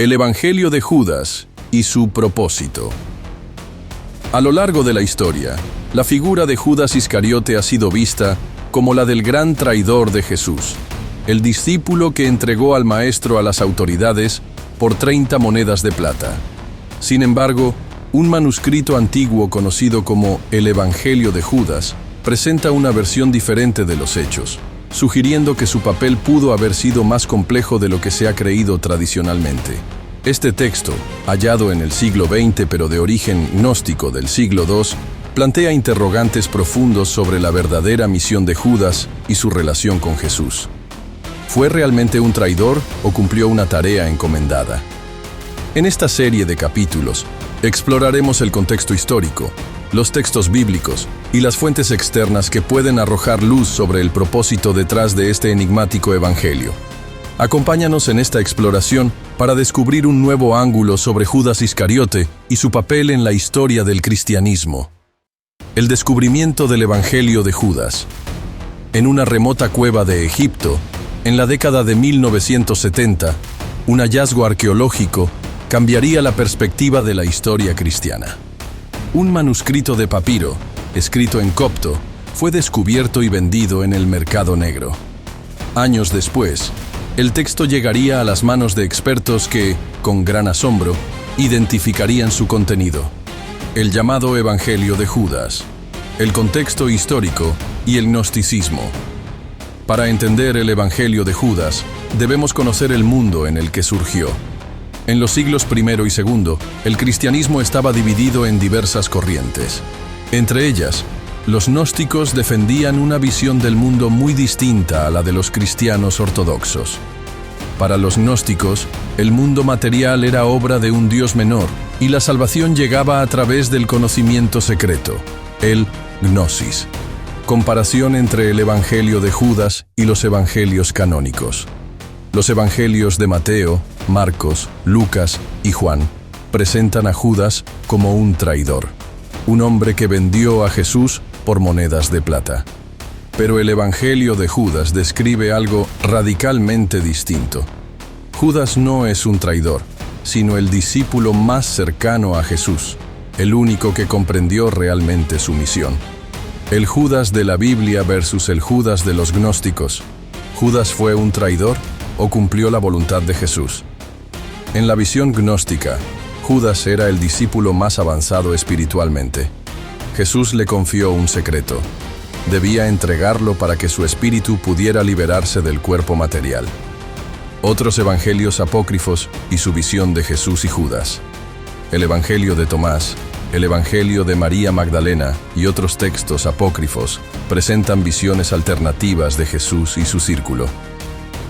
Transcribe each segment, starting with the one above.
El Evangelio de Judas y su propósito. A lo largo de la historia, la figura de Judas Iscariote ha sido vista como la del gran traidor de Jesús, el discípulo que entregó al Maestro a las autoridades por 30 monedas de plata. Sin embargo, un manuscrito antiguo conocido como el Evangelio de Judas presenta una versión diferente de los hechos, sugiriendo que su papel pudo haber sido más complejo de lo que se ha creído tradicionalmente. Este texto, hallado en el siglo XX pero de origen gnóstico del siglo II, plantea interrogantes profundos sobre la verdadera misión de Judas y su relación con Jesús. ¿Fue realmente un traidor o cumplió una tarea encomendada? En esta serie de capítulos, exploraremos el contexto histórico, los textos bíblicos y las fuentes externas que pueden arrojar luz sobre el propósito detrás de este enigmático evangelio. Acompáñanos en esta exploración para descubrir un nuevo ángulo sobre Judas Iscariote y su papel en la historia del cristianismo. El descubrimiento del Evangelio de Judas. En una remota cueva de Egipto, en la década de 1970, un hallazgo arqueológico cambiaría la perspectiva de la historia cristiana. Un manuscrito de papiro, escrito en copto, fue descubierto y vendido en el mercado negro. Años después, el texto llegaría a las manos de expertos que, con gran asombro, identificarían su contenido. El llamado Evangelio de Judas, el contexto histórico y el gnosticismo. Para entender el Evangelio de Judas, debemos conocer el mundo en el que surgió. En los siglos I y II, el cristianismo estaba dividido en diversas corrientes. Entre ellas, los gnósticos defendían una visión del mundo muy distinta a la de los cristianos ortodoxos. Para los gnósticos, el mundo material era obra de un Dios menor y la salvación llegaba a través del conocimiento secreto, el gnosis. Comparación entre el Evangelio de Judas y los evangelios canónicos. Los evangelios de Mateo, Marcos, Lucas y Juan presentan a Judas como un traidor, un hombre que vendió a Jesús por monedas de plata. Pero el Evangelio de Judas describe algo radicalmente distinto. Judas no es un traidor, sino el discípulo más cercano a Jesús, el único que comprendió realmente su misión. El Judas de la Biblia versus el Judas de los gnósticos. ¿Judas fue un traidor o cumplió la voluntad de Jesús? En la visión gnóstica, Judas era el discípulo más avanzado espiritualmente. Jesús le confió un secreto. Debía entregarlo para que su espíritu pudiera liberarse del cuerpo material. Otros evangelios apócrifos y su visión de Jesús y Judas. El Evangelio de Tomás, el Evangelio de María Magdalena y otros textos apócrifos presentan visiones alternativas de Jesús y su círculo.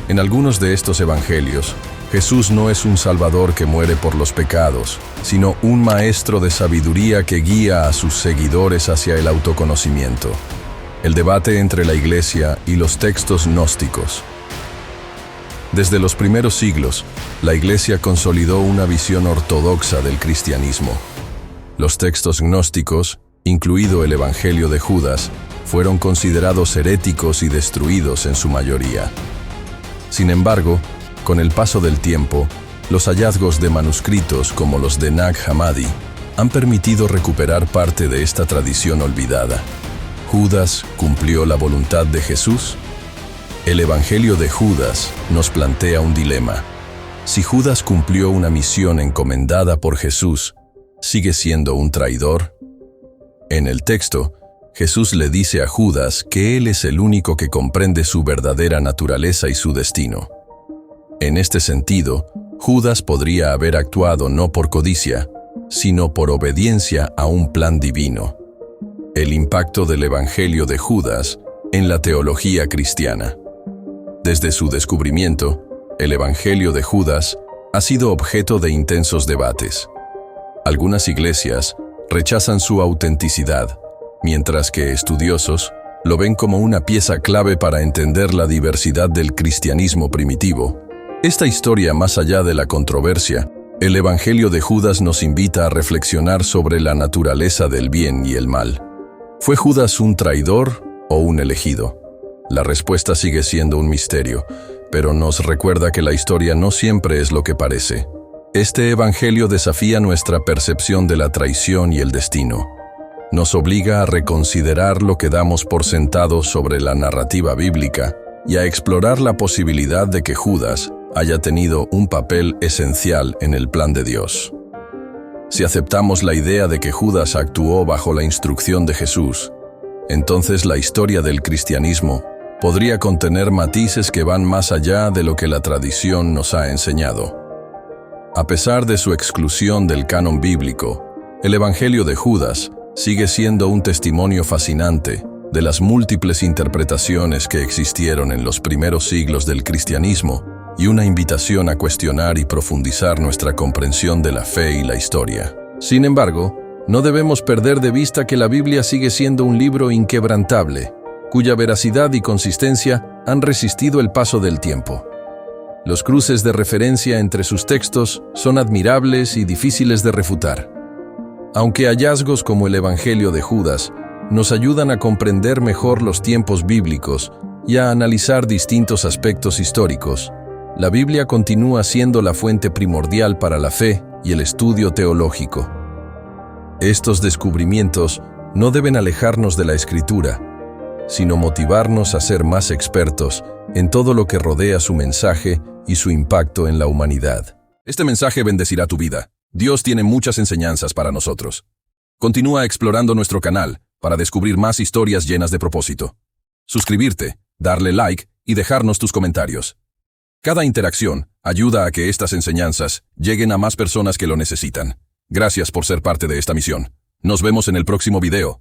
En algunos de estos evangelios, Jesús no es un salvador que muere por los pecados, sino un maestro de sabiduría que guía a sus seguidores hacia el autoconocimiento. El debate entre la Iglesia y los textos gnósticos. Desde los primeros siglos, la Iglesia consolidó una visión ortodoxa del cristianismo. Los textos gnósticos, incluido el Evangelio de Judas, fueron considerados heréticos y destruidos en su mayoría. Sin embargo, con el paso del tiempo, los hallazgos de manuscritos como los de Nag Hammadi han permitido recuperar parte de esta tradición olvidada. ¿Judas cumplió la voluntad de Jesús? El Evangelio de Judas nos plantea un dilema. Si Judas cumplió una misión encomendada por Jesús, ¿sigue siendo un traidor? En el texto, Jesús le dice a Judas que él es el único que comprende su verdadera naturaleza y su destino. En este sentido, Judas podría haber actuado no por codicia, sino por obediencia a un plan divino. El impacto del Evangelio de Judas en la teología cristiana. Desde su descubrimiento, el Evangelio de Judas ha sido objeto de intensos debates. Algunas iglesias rechazan su autenticidad, mientras que estudiosos lo ven como una pieza clave para entender la diversidad del cristianismo primitivo. Esta historia, más allá de la controversia, el Evangelio de Judas nos invita a reflexionar sobre la naturaleza del bien y el mal. ¿Fue Judas un traidor o un elegido? La respuesta sigue siendo un misterio, pero nos recuerda que la historia no siempre es lo que parece. Este evangelio desafía nuestra percepción de la traición y el destino. Nos obliga a reconsiderar lo que damos por sentado sobre la narrativa bíblica y a explorar la posibilidad de que Judas haya tenido un papel esencial en el plan de Dios. Si aceptamos la idea de que Judas actuó bajo la instrucción de Jesús, entonces la historia del cristianismo podría contener matices que van más allá de lo que la tradición nos ha enseñado. A pesar de su exclusión del canon bíblico, el Evangelio de Judas sigue siendo un testimonio fascinante de las múltiples interpretaciones que existieron en los primeros siglos del cristianismo y una invitación a cuestionar y profundizar nuestra comprensión de la fe y la historia. Sin embargo, no debemos perder de vista que la Biblia sigue siendo un libro inquebrantable, cuya veracidad y consistencia han resistido el paso del tiempo. Los cruces de referencia entre sus textos son admirables y difíciles de refutar. Aunque hallazgos como el Evangelio de Judas nos ayudan a comprender mejor los tiempos bíblicos y a analizar distintos aspectos históricos, la Biblia continúa siendo la fuente primordial para la fe y el estudio teológico. Estos descubrimientos no deben alejarnos de la Escritura, sino motivarnos a ser más expertos en todo lo que rodea su mensaje y su impacto en la humanidad. Este mensaje bendecirá tu vida. Dios tiene muchas enseñanzas para nosotros. Continúa explorando nuestro canal para descubrir más historias llenas de propósito. Suscribirte, darle like y dejarnos tus comentarios. Cada interacción ayuda a que estas enseñanzas lleguen a más personas que lo necesitan. Gracias por ser parte de esta misión. Nos vemos en el próximo video.